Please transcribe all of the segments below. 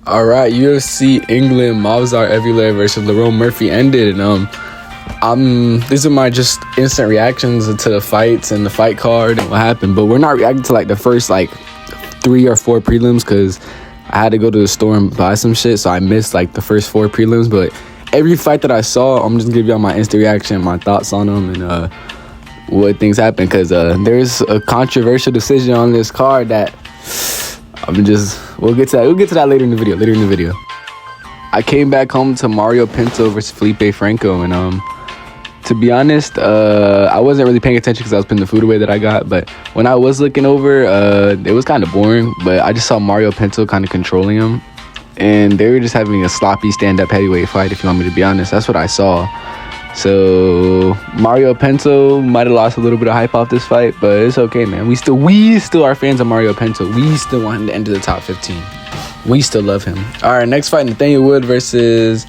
All right, UFC England Movsar EVLOEV versus Lerone Murphy ended, and these are my just instant reactions to the fights and the fight card and what happened. But we're not reacting to like the first 3 or 4 prelims because I had to go to the store and buy some shit, so I missed like the first 4 prelims. But every fight that I saw, I'm just gonna give y'all my instant reaction, my thoughts on them, and what things happened, because there's a controversial decision on this card that we'll get to that later in the video. I came back home to Mario Pinto versus Felipe Franco, and to be honest, I wasn't really paying attention because I was putting the food away that I got. But when I was looking over, it was kind of boring, but I just saw Mario Pinto kind of controlling him, and they were just having a sloppy stand-up heavyweight fight, if you want me to be honest. That's what I saw. So Mario Pinto might have lost a little bit of hype off this fight, but it's okay, man. We still are fans of Mario Pinto. We still want him to enter the top 15. We still love him. All right, next fight, Nathaniel Wood versus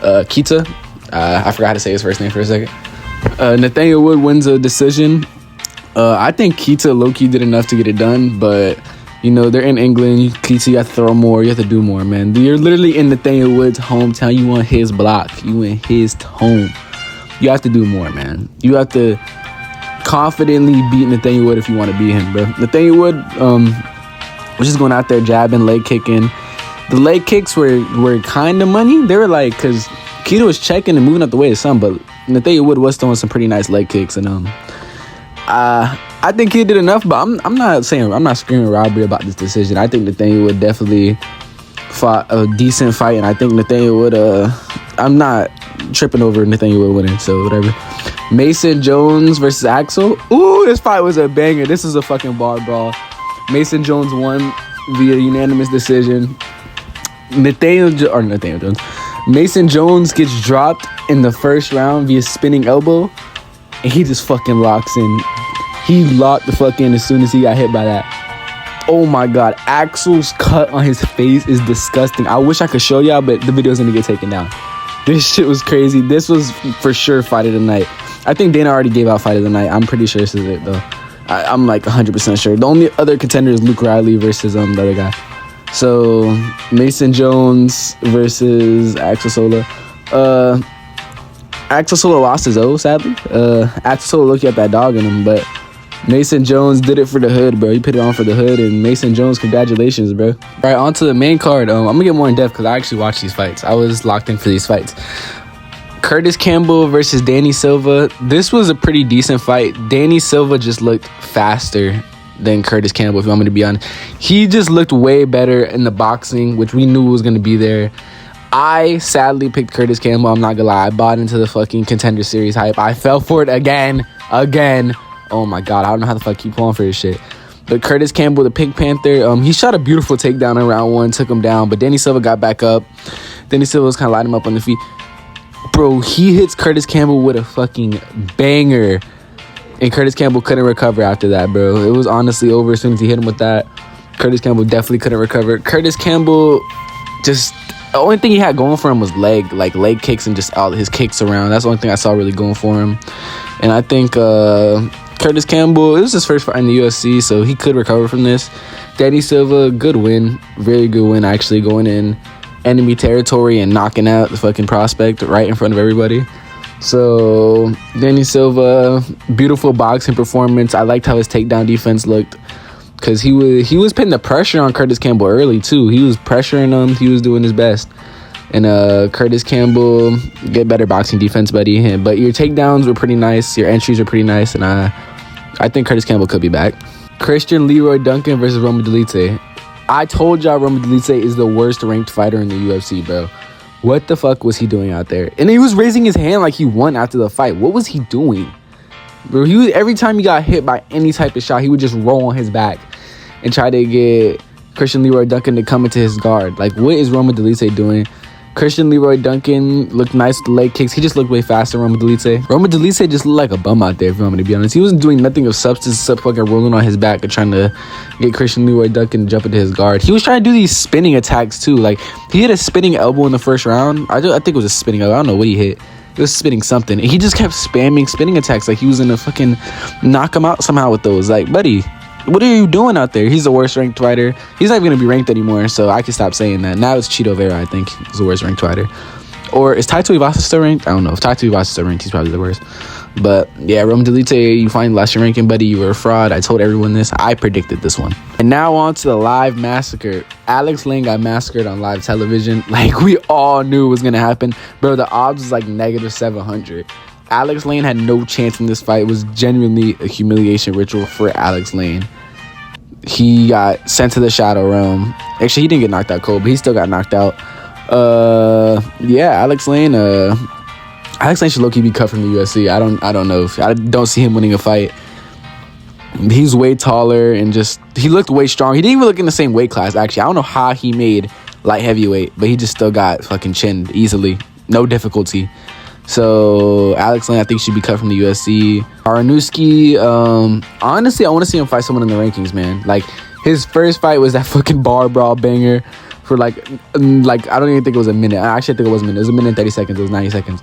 Kita. I forgot how to say his first name for a second. Nathaniel Wood wins a decision. I think Kita low-key did enough to get it done, but you know, they're in England. Kita, you have to throw more. You have to do more, man. You're literally in Nathaniel Wood's hometown. You on his block. You in his home. You have to do more, man. You have to confidently beat Nathaniel Wood if you want to beat him, bro. Nathaniel Wood was just going out there jabbing, leg kicking. The leg kicks were kind of money. They were like, because Kita was checking and moving up the way of some, but Nathaniel Wood was throwing some pretty nice leg kicks, and I think he did enough, but I'm not screaming robbery about this decision. I think Nathaniel Wood definitely fought a decent fight, and I think Nathaniel Wood, I'm not tripping over Nathaniel Wood winning, so whatever. Mason Jones versus Axel. Ooh, this fight was a banger. This is a fucking bar brawl. Mason Jones won via unanimous decision. Mason Jones gets dropped in the first round via spinning elbow, and he just fucking locks in. He locked the fuck in as soon as he got hit by that. Oh my god, Axel's cut on his face is disgusting. I wish I could show y'all, but the video's gonna get taken down. This shit was crazy. This was for sure fight of the night. I think Dana already gave out fight of the night. I'm pretty sure this is it though. I'm like 100% sure. The only other contender is Luke Riley versus the other guy. So Mason Jones versus Axel Sola. Axel Sola lost his O, sadly. Axel Sola looked at that dog in him, but Mason Jones did it for the hood, bro. He put it on for the hood, and Mason Jones, congratulations, bro. All right, on to the main card. I'm going to get more in depth because I actually watched these fights. I was locked in for these fights. Curtis Campbell versus Danny Silva. This was a pretty decent fight. Danny Silva just looked faster than Curtis Campbell, if you want me to be honest. He just looked way better in the boxing, which we knew was going to be there. I sadly picked Curtis Campbell. I'm not gonna lie. I bought into the fucking Contender Series hype. I fell for it again. Oh my god, I don't know how the fuck I keep pulling for this shit. But Curtis Campbell, the Pink Panther, he shot a beautiful takedown in round 1, took him down, but Danny Silva got back up. Danny Silva was kind of lighting him up on the feet. Bro, he hits Curtis Campbell with a fucking banger, and Curtis Campbell couldn't recover after that, bro. It was honestly over as soon as he hit him with that. Curtis Campbell definitely couldn't recover. Curtis Campbell just... The only thing he had going for him was leg kicks and just all his kicks around. That's the only thing I saw really going for him. And I think Curtis Campbell, it was his first fight in the UFC, so he could recover from this. Danny Silva, good win. Very good win, actually, going in enemy territory and knocking out the fucking prospect right in front of everybody. So, Danny Silva, beautiful boxing performance. I liked how his takedown defense looked, because he was putting the pressure on Curtis Campbell early, too. He was pressuring him. He was doing his best. And Curtis Campbell, get better boxing defense, buddy. But your takedowns were pretty nice. Your entries were pretty nice. And I think Curtis Campbell could be back. Christian Leroy Duncan versus Roman Dolidze. I told y'all Roman Dolidze is the worst ranked fighter in the UFC, bro. What the fuck was he doing out there? And he was raising his hand like he won after the fight. What was he doing? Bro, every time he got hit by any type of shot, he would just roll on his back and try to get Christian Leroy Duncan to come into his guard. Like, what is Roman Dolidze doing? Christian Leroy Duncan looked nice with the leg kicks. He just looked way faster than Roman Dolidze. Roman Dolidze just looked like a bum out there, if you want me to be honest. He wasn't doing nothing of substance except fucking rolling on his back and trying to get Christian Leroy Duncan to jump into his guard. He was trying to do these spinning attacks, too. Like, he hit a spinning elbow in the first round. I think it was a spinning elbow. I don't know what he hit. He was spinning something. And he just kept spamming spinning attacks like he was gonna fucking knock him out somehow with those. Like, buddy, What are you doing out there? He's the worst ranked fighter. He's not even gonna be ranked anymore, so I can stop saying that. Now it's Cheeto Vera, I think, is the worst ranked fighter. Or is Taito Iwasa still ranked? I don't know. If Taito Iwasa is still ranked, he's probably the worst. But yeah, Rome Delite, you finally lost your ranking, buddy. You were a fraud. I told everyone this. I predicted this one. And now on to the live massacre. Alex Lane got massacred on live television. Like, we all knew it was gonna happen. Bro, the odds was like negative 700. Alex Lane had no chance in this fight. It was genuinely a humiliation ritual for Alex Lane. He got sent to the Shadow Realm. Actually, he didn't get knocked out cold, but he still got knocked out. Yeah, Alex Lane should low-key be cut from the UFC. I don't know. I don't see him winning a fight. He's way taller and he looked way strong. He didn't even look in the same weight class, actually. I don't know how he made light heavyweight, but he just still got fucking chinned easily. No difficulty. So, Alex Lane, I think, should be cut from the UFC. Aranuski, honestly, I want to see him fight someone in the rankings, man. Like, his first fight was that fucking bar brawl banger for, like, I don't even think it was a minute. I actually think it was a minute. It was a minute and 30 seconds. It was 90 seconds.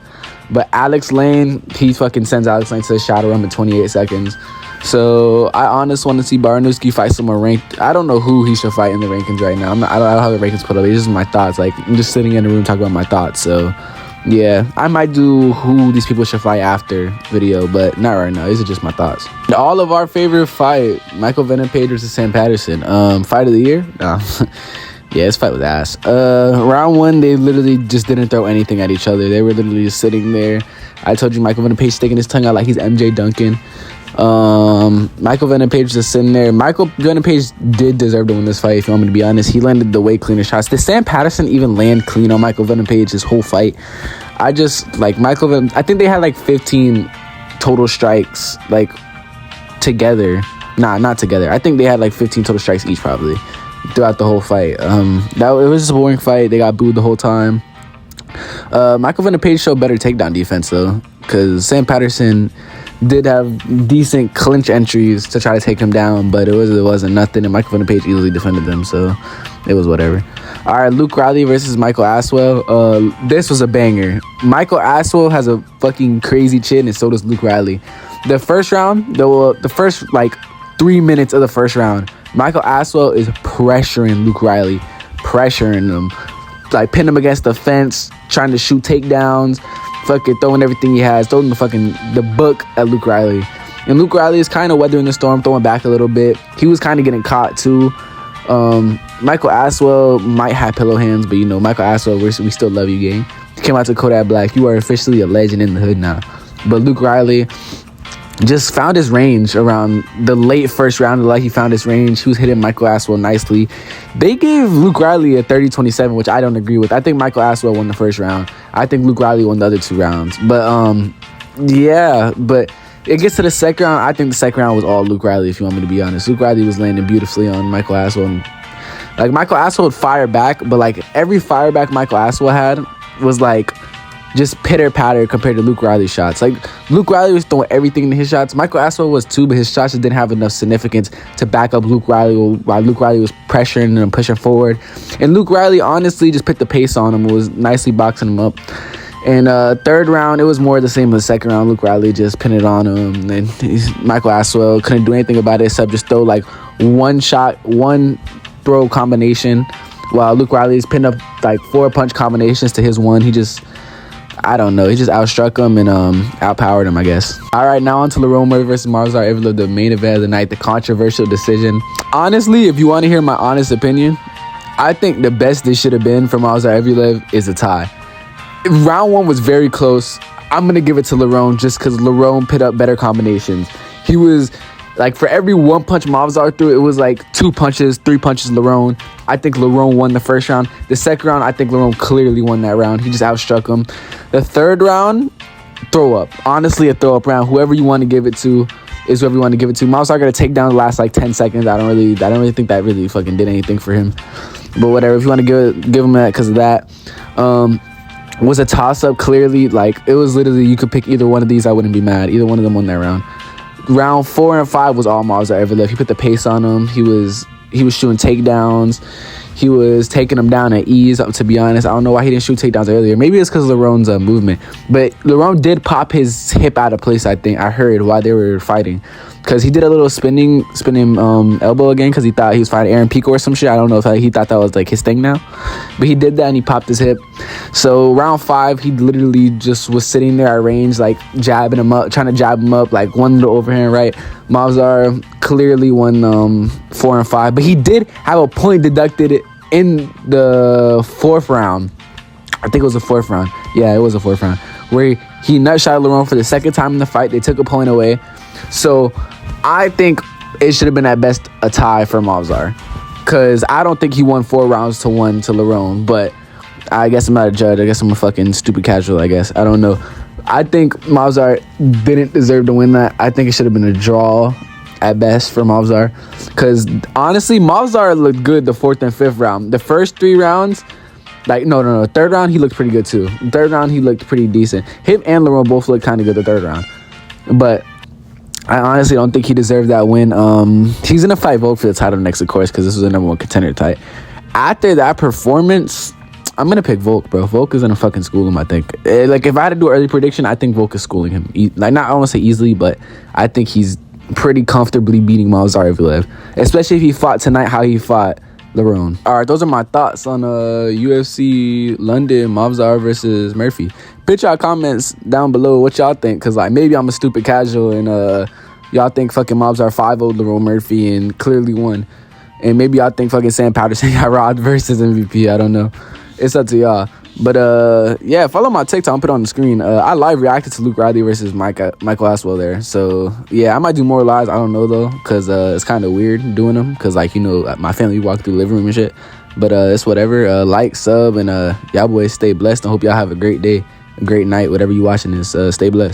But Alex Lane, he fucking sends Alex Lane to the Shadow Realm in 28 seconds. So, I honestly want to see Baranuski fight someone ranked. I don't know who he should fight in the rankings right now. I don't have the rankings put up. It's just my thoughts. Like, I'm just sitting in the room talking about my thoughts. So, yeah, I might do who these people should fight after video, but not right now. These are just my thoughts. All of our favorite fight, Michael Venom Page versus Sam Patterson. Fight of the year? No. Yeah, this fight was ass. Round one, they literally just didn't throw anything at each other. They were literally just sitting there. I told you Michael Venom Page sticking his tongue out like he's MJ Duncan. Michael Venom Page just sitting there. Michael Venom Page did deserve to win this fight, if you want me to be honest. He landed the way cleaner shots. Did Sam Patterson even land clean on Michael Venom Page this whole fight? I just, like, Michael Venom, I think they had like 15 total strikes, like, together. Nah, not together. I think they had like 15 total strikes each, probably, throughout the whole fight. It was just a boring fight. They got booed the whole time. Michael Venom Page showed better takedown defense, though, because Sam Patterson did have decent clinch entries to try to take him down, but it wasn't nothing, and Michael Venom Page easily defended them, so it was whatever. All right, Luke Riley versus Michael Aswell. This was a banger. Michael Aswell has a fucking crazy chin, and so does Luke Riley. The first round, the first, like, 3 minutes of the first round, Michael Aswell is pressuring Luke Riley, pressuring him, like, pinning him against the fence, trying to shoot takedowns, fucking throwing everything he has, throwing the book at Luke Riley. And Luke Riley is kind of weathering the storm, throwing back a little bit. He was kind of getting caught too. Michael Aswell might have pillow hands, but you know, Michael Aswell, we still love you, gang. Came out to Kodak Black. You are officially a legend in the hood now. But Luke Riley just found his range around the late first round. Like, he found his range. He was hitting Michael Aswell nicely. They gave Luke Riley a 30-27, which I don't agree with. I think Michael Aswell won the first round. I think Luke Riley won the other 2 rounds. But, yeah, but it gets to the second round. I think the second round was all Luke Riley, if you want me to be honest. Luke Riley was landing beautifully on Michael Aswell. And, like, Michael Aswell would fire back, but, like, every fire back Michael Aswell had was, like, just pitter-patter compared to Luke Riley's shots. Like, Luke Riley was throwing everything into his shots. Michael Aswell was too, but his shots just didn't have enough significance to back up Luke Riley while Luke Riley was pressuring and pushing forward. And Luke Riley honestly just put the pace on him, was nicely boxing him up. And third round, it was more the same as the second round. Luke Riley just pinned it on him. And Michael Aswell couldn't do anything about it except just throw, like, one throw combination, while Luke Riley's pinned up, like, 4 punch combinations to his one. He just, I don't know. He just outstruck him and outpowered him, I guess. All right, now on to Lerone Murray versus Marzar Evloev, the main event of the night, the controversial decision. Honestly, if you want to hear my honest opinion, I think the best this should have been for Marzar Evloev is a tie. Round 1 was very close. I'm going to give it to Lerone just because Lerone put up better combinations. He was, like, for every 1 punch Marzar threw, it was like 2 punches, 3 punches Lerone. I think Lerone won the first round. The second round, I think Lerone clearly won that round. He just outstruck him. The third round, throw up. Honestly, a throw up round. Whoever you want to give it to is whoever you want to give it to. Marzar got to take down the last, like, 10 seconds. I don't really think that really fucking did anything for him. But whatever. If you want to give him that because of that. Was a toss-up, clearly. Like, it was literally, you could pick either one of these. I wouldn't be mad. Either one of them won that round. Round 4 and 5 was all Marzar Evloev. He put the pace on him. He was shooting takedowns. He was taking them down at ease, to be honest. I don't know why he didn't shoot takedowns earlier. Maybe it's because of Lerone's movement. But Lerone did pop his hip out of place, I think. I heard while they were fighting. because he did a little spinning elbow again because he thought he was fighting Aaron Pico or some shit. I don't know if he thought that was like his thing now, but he did that and he popped his hip. So round 5, he literally just was sitting there at range, like jabbing him up, trying to jab him up, like one little overhand right. Movsar clearly won 4 and 5, but he did have a point deducted in the 4th round. I think it was the 4th round. Yeah, it was the 4th round where he nutshot Lerone for the 2nd time in the fight. They took a point away. So I think it should have been at best a tie for Movsar, because I don't think he won 4 rounds to 1 to Lerone. But I guess I'm not a judge. I guess I'm a fucking stupid casual, I guess. I don't know. I think Movsar didn't deserve to win that. I think it should have been a draw at best for Movsar, because honestly, Movsar looked good the 4th and 5th round. The first 3 rounds, like, no. 3rd round, he looked pretty good too. 3rd round, he looked pretty decent. Him and Lerone both looked kind of good the 3rd round. But I honestly don't think he deserved that win. He's going to fight Volk for the title next, of course, because this was a #1 contender fight. After that performance, I'm going to pick Volk, bro. Volk is going to fucking school him, I think. Like, if I had to do an early prediction, I think Volk is schooling him. Like, not, I don't want to say easily, but I think he's pretty comfortably beating Movsar EVLOEV. Especially if he fought tonight how he fought Lerone. All right, those are my thoughts on UFC London, Movsar versus Murphy. Put y'all comments down below what y'all think, because like maybe I'm a stupid casual and y'all think fucking Movsar 5-0 Lerone Murphy and clearly won, and maybe y'all think fucking Sam Patterson got robbed versus MVP. I don't know. It's up to y'all. But yeah, follow my TikTok. I'll put it on the screen. I live reacted to Luke Riley versus Michael Aswell there. So yeah, I might do more lives. I don't know though, because it's kind of weird doing them, because like, you know, my family walk through the living room and shit. But it's whatever. Like, sub, and y'all boys stay blessed. I hope y'all have a great day, a great night, whatever you watching this. Stay blessed.